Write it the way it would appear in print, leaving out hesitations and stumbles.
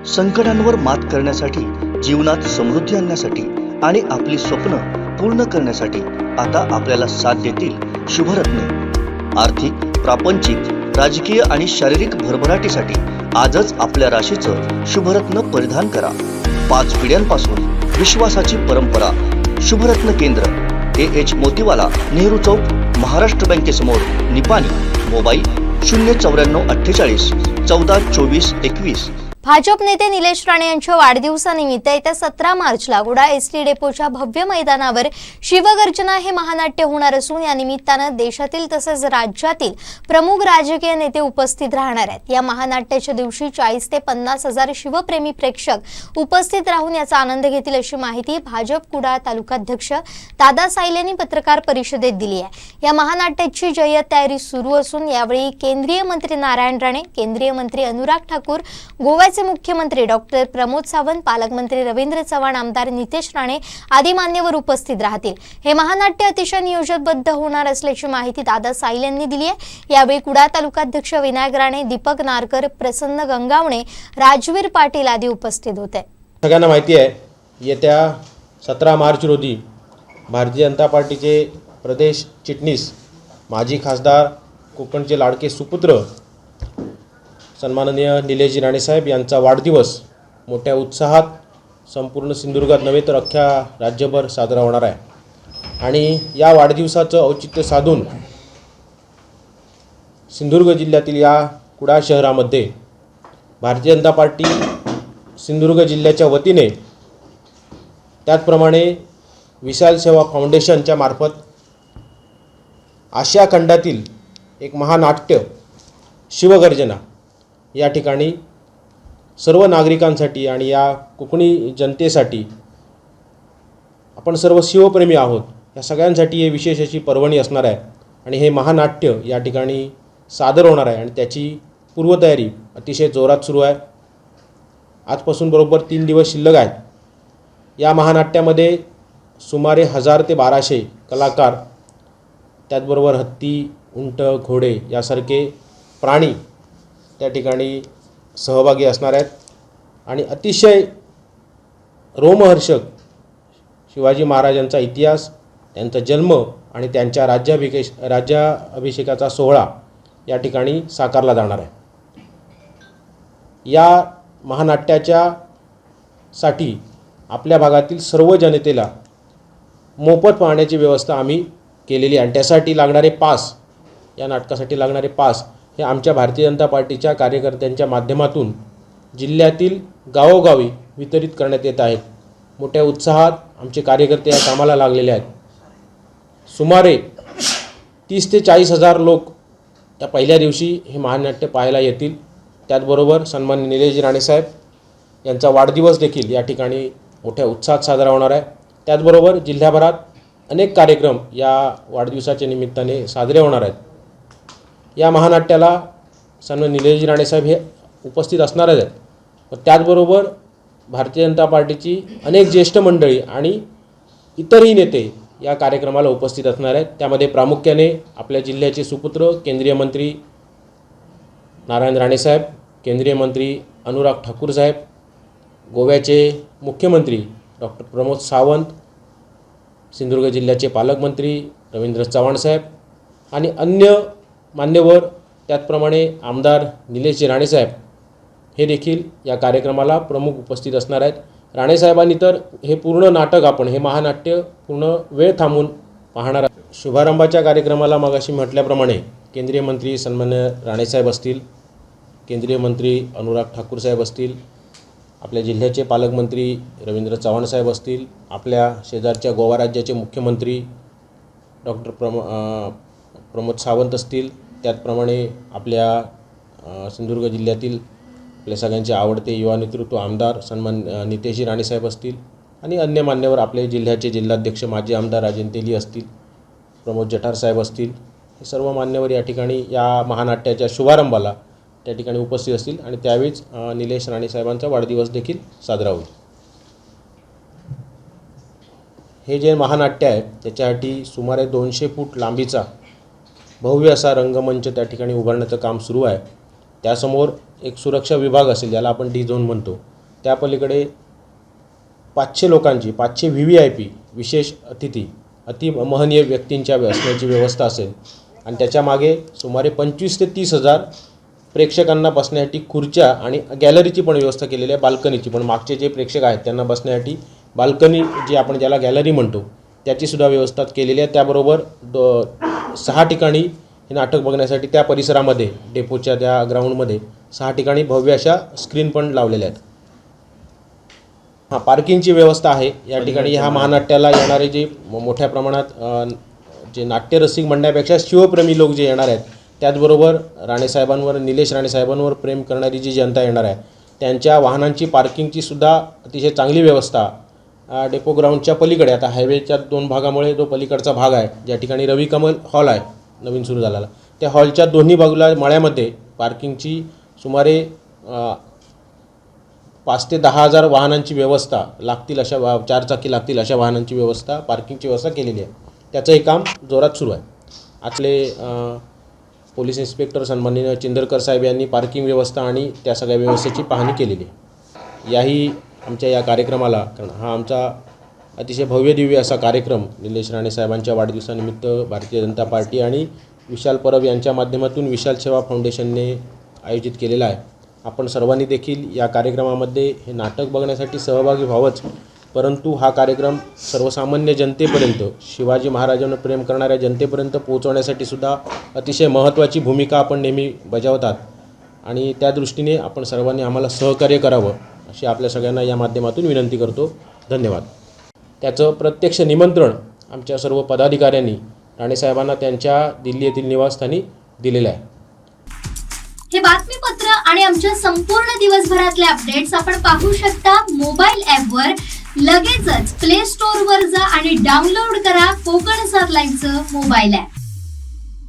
संकटांवर मात करण्यासाठी, जीवनात समृद्धी आणण्यासाठी आणि आपली स्वप्न पूर्ण करण्यासाठी आता आपल्याला साथ देतील शुभरत्न। आर्थिक, प्रापंचिक, राजकीय आणि शारीरिक भरभराटीसाठी आजच आपल्या राशीचं शुभरत्न परिधान करा। 5 पिढ्यांपासून विश्वासाची परंपरा। शुभरत्न केंद्र, AH मोतीवाला, नेहरू चौक, महाराष्ट्र बँकेसमोर, निपाणी। मोबाईल 09448 14 24 21। भाजप नेते निलेश राणे यांच्या वाढदिवसानिमित्त येत्या 17 मार्चला गुडा एसटी डेपोच्या भव्य मैदानावर शिवगर्जना हे महानाट्य होणार असून या निमित्तानं देशातील तसेच राज्यातील प्रमुख राजकीय नेते उपस्थित राहणार आहेत। या महानाट्याच्या दिवशी 40 ते 50 हजार शिवप्रेमी प्रेक्षक उपस्थित राहून याचा आनंद घेतील अशी माहिती भाजप कुडाळ तालुकाध्यक्ष दादा साईल यांनी पत्रकार परिषदेत दिली आहे। या महानाट्याची जय्यत तयारी सुरू असून यावेळी केंद्रीय मंत्री नारायण राणे, केंद्रीय मंत्री अनुराग ठाकूर, गोवा मुख्यमंत्री डॉक्टर प्रमोद सावंत, पालकमंत्री रवींद्र चव्हाण, आमदार नितेश राणे आदी मान्यवर उपस्थित राहतील। हे महानाट्य अतिशय नियोजनबद्ध होणार असल्याची माहिती दादा साईल यांनी दिली आहे। यावेळी कुडाळ तालुकाध्यक्ष विनायक राणे, दीपक नारकर, प्रसन्न गंगावणे, राजवीर पाटील आदी उपस्थित होते। सगळ्यांना माहिती आहे, येत्या 17 मार्च रोजी भारतीय जनता पार्टीचे प्रदेश चिटणीस, माजी खासदार, कोकणचे लाडके सुपुत्र सन्माननीय निलेशजी राणे साहेब यांचा वाढदिवस मोठ्या उत्साहात संपूर्ण सिंधुदुर्गात नव्हे तर अख्ख्या राज्यभर साजरा होणार आहे। आणि या वाढदिवसाचं औचित्य साधून सिंधुदुर्ग जिल्ह्यातील या कुडाळ शहरामध्ये भारतीय जनता पार्टी सिंधुदुर्ग जिल्ह्याच्या वतीने, त्याचप्रमाणे विशाल सेवा फाउंडेशनच्या मार्फत आशिया खंडातील एक महानाट्य शिवगर्जना या ठिकाणी सर्व नागरिकांसाठी आणि या कोकणी जनतेसाठी, आपण सर्व शिवप्रेमी आहोत, या सगळ्यांसाठी हे विशेष अशी पर्वणी असणार आहे। आणि हे महानाट्य या ठिकाणी सादर होणार आहे आणि त्याची पूर्वतयारी अतिशय जोरात सुरू आहे। आजपासून बरोबर 3 दिवस शिल्लक आहेत। या महानाट्यामध्ये सुमारे 1000 ते 1200 कलाकार, त्याचबरोबर हत्ती, उंट, घोडे यासारखे प्राणी त्या ठिकाणी सहभागी असणार आहेत। आणि अतिशय रोमहर्षक शिवाजी महाराजांचा इतिहास, त्यांचा जन्म आणि त्यांच्या राज्याभिषेकाचा सोहळा या ठिकाणी साकारला जाणार आहे। या महानाट्याच्या साठी आपल्या भागातील सर्व जनतेला मोफत पाहण्याची व्यवस्था आम्ही केलेली आहे। आणि त्यासाठी लागणारे पास, या नाटकासाठी लागणारे पास हे आमच्या भारतीय जनता पार्टीच्या कार्यकर्त्यांच्या माध्यमातून जिल्ह्यातील गावोगावी वितरित करण्यात येत आहेत। मोठ्या उत्साहात आमचे कार्यकर्ते या कामाला लागलेले आहेत। सुमारे 30 ते 40 हजार लोक या पहिल्या दिवशी हे महानाट्य पाहायला येतील। त्याचबरोबर सन्माननीय निलेशजी राणे साहेब यांचा वाढदिवस देखील या ठिकाणी मोठ्या उत्साहात साजरा होणार आहे। त्याचबरोबर जिल्ह्याभरात अनेक कार्यक्रम या वाढदिवसाच्या निमित्ताने साजरे होणार आहेत। या महानाट्याला सन्माननीय निलेशजी राणे साहेब हे उपस्थित असणारच आहेत। त्याचबरोबर भारतीय जनता पार्टीची अनेक ज्येष्ठ मंडळी आणि इतरही नेते या कार्यक्रमाला उपस्थित असणार आहेत। त्यामध्ये प्रामुख्याने आपल्या जिल्ह्याचे सुपुत्र केंद्रीय मंत्री नारायण राणे साहेब, केंद्रीय मंत्री अनुराग ठाकूर साहेब, गोव्याचे मुख्यमंत्री डॉक्टर प्रमोद सावंत, सिंधुदुर्ग जिल्ह्याचे पालकमंत्री रवींद्र चव्हाण साहेब आणि अन्य मान्यवर, त्याचप्रमाणे आमदार निलेशजी राणे साहेब हे देखील या कार्यक्रमाला प्रमुख उपस्थित असणार आहेत। राणेसाहेबांनी तर हे पूर्ण नाटक, आपण हे महानाट्य पूर्ण वेळ थांबून पाहणार आहे। शुभारंभाच्या कार्यक्रमाला मगाशी म्हटल्याप्रमाणे केंद्रीय मंत्री सन्माननीय राणेसाहेब असतील, केंद्रीय मंत्री अनुराग ठाकूर साहेब असतील, आपल्या जिल्ह्याचे पालकमंत्री रवींद्र चव्हाण साहेब असतील, आपल्या शेजारच्या गोवा राज्याचे मुख्यमंत्री डॉक्टर प्रमोद सावंत असतील, त्याचप्रमाणे आपल्या सिंधुदुर्ग जिल्ह्यातील आपल्या सगळ्यांचे आवडते युवा नेतृत्व आमदार सन्मान नितेशजी राणे साहेब असतील आणि अन्य मान्यवर, आपले जिल्ह्याचे जिल्हाध्यक्ष माजी आमदार राजेन तेली असतील, प्रमोद जठार साहेब असतील, हे सर्व मान्यवर या ठिकाणी या महानाट्याच्या शुभारंभाला त्या ठिकाणी उपस्थित असतील। आणि त्यावेळीच निलेश राणे साहेबांचा वाढदिवस देखील साजरा होईल। हे जे महानाट्य आहे त्याच्यासाठी सुमारे 200 फूट लांबीचा भव्य असा रंगमंच त्या ठिकाणी उभारण्याचं काम सुरू आहे। त्यासमोर एक सुरक्षा विभाग असेल, ज्याला आपण डी झोन म्हणतो, त्या पलीकडे 500 लोकांची 500 VVIP विशेष अतिथी महनीय व्यक्तींच्या बसण्याची व्यवस्था असेल आणि त्याच्यामागे सुमारे 25 ते 30 हजार प्रेक्षकांना बसण्यासाठी खुर्च्या आणि गॅलरीची पण व्यवस्था केलेली आहे, बाल्कनीची पण. मागचे जे प्रेक्षक आहेत त्यांना बसण्यासाठी बाल्कनी जी आपण ज्याला गॅलरी म्हणतो त्याचीसुद्धा व्यवस्था केलेली आहे. त्याबरोबर 6 ठिकाणी हे नाटक बघण्यासाठी त्या परिसरामध्ये डेपोच्या त्या ग्राउंडमध्ये 6 ठिकाणी भव्य अशा स्क्रीन पण लावलेल्या आहेत. पार्किंगची व्यवस्था आहे या ठिकाणी. ह्या महानाट्याला येणारे जे मोठ्या प्रमाणात जे नाट्यरसिक म्हणण्यापेक्षा शिवप्रेमी लोक जे येणार आहेत, त्याचबरोबर राणेसाहेबांवर, निलेश राणेसाहेबांवर प्रेम करणारी जी जनता येणार आहे, त्यांच्या वाहनांची पार्किंगची सुद्धा अतिशय चांगली व्यवस्था डेपो ग्राउंडच्या पलीकडे. आता हायवेच्या 2 भागामुळे जो पलीकडचा भाग आहे, ज्या ठिकाणी रविकमल हॉल आहे नवीन सुरू झालेला, त्या हॉलच्या दोन्ही बाजूला मळ्यामध्ये पार्किंगची सुमारे 5 ते 10 हजार वाहनांची व्यवस्था लागतील अशा 4 चाकी लागतील अशा वाहनांची व्यवस्था, पार्किंगची व्यवस्था केलेली आहे. त्याचंही काम जोरात सुरू आहे. आपले पोलीस इन्स्पेक्टर सन्माननीय चिंदरकर साहेब यांनी पार्किंग व्यवस्था आणि त्या सगळ्या व्यवस्थेची पाहणी केलेली आहे. याही आमच्या या कार्यक्रमाला, कारण हा आमचा अतिशय भव्य दिव्य असा कार्यक्रम निलेश राणे साहेबांच्या वाढदिवसानिमित्त भारतीय जनता पार्टी आणि विशाल परब यांच्या माध्यमातून विशाल सेवा फाउंडेशनने आयोजित केलेला आहे. आपण सर्वांनी देखील या कार्यक्रमामध्ये हे नाटक बघण्यासाठी सहभागी व्हावंच, परंतु हा कार्यक्रम सर्वसामान्य जनतेपर्यंत, शिवाजी महाराजांना प्रेम करणाऱ्या जनतेपर्यंत पोहोचवण्यासाठी सुद्धा अतिशय महत्त्वाची भूमिका आपण नेहमी बजावतात आणि त्या दृष्टीने आपण सर्वांनी आम्हाला सहकार्य करावं अशी आपल्या सगळ्यांना या माध्यमातून विनंती करतो. धन्यवाद. त्याचं प्रत्यक्ष निमंत्रण आमच्या सर्व पदाधिकाऱ्यांनी राणेसाहेबांना त्यांच्या दिल्ली येथील निवासस्थानी दिलेलं आहे. हे बातमीपत्र आणि आमच्या संपूर्ण दिवसभरातले अपडेट्स आपण पाहू शकता मोबाईल ॲपवर. लगेचच प्ले स्टोअरवर जा आणि डाउनलोड करा कोकण 7 लाईव्हचं मोबाईल ॲप.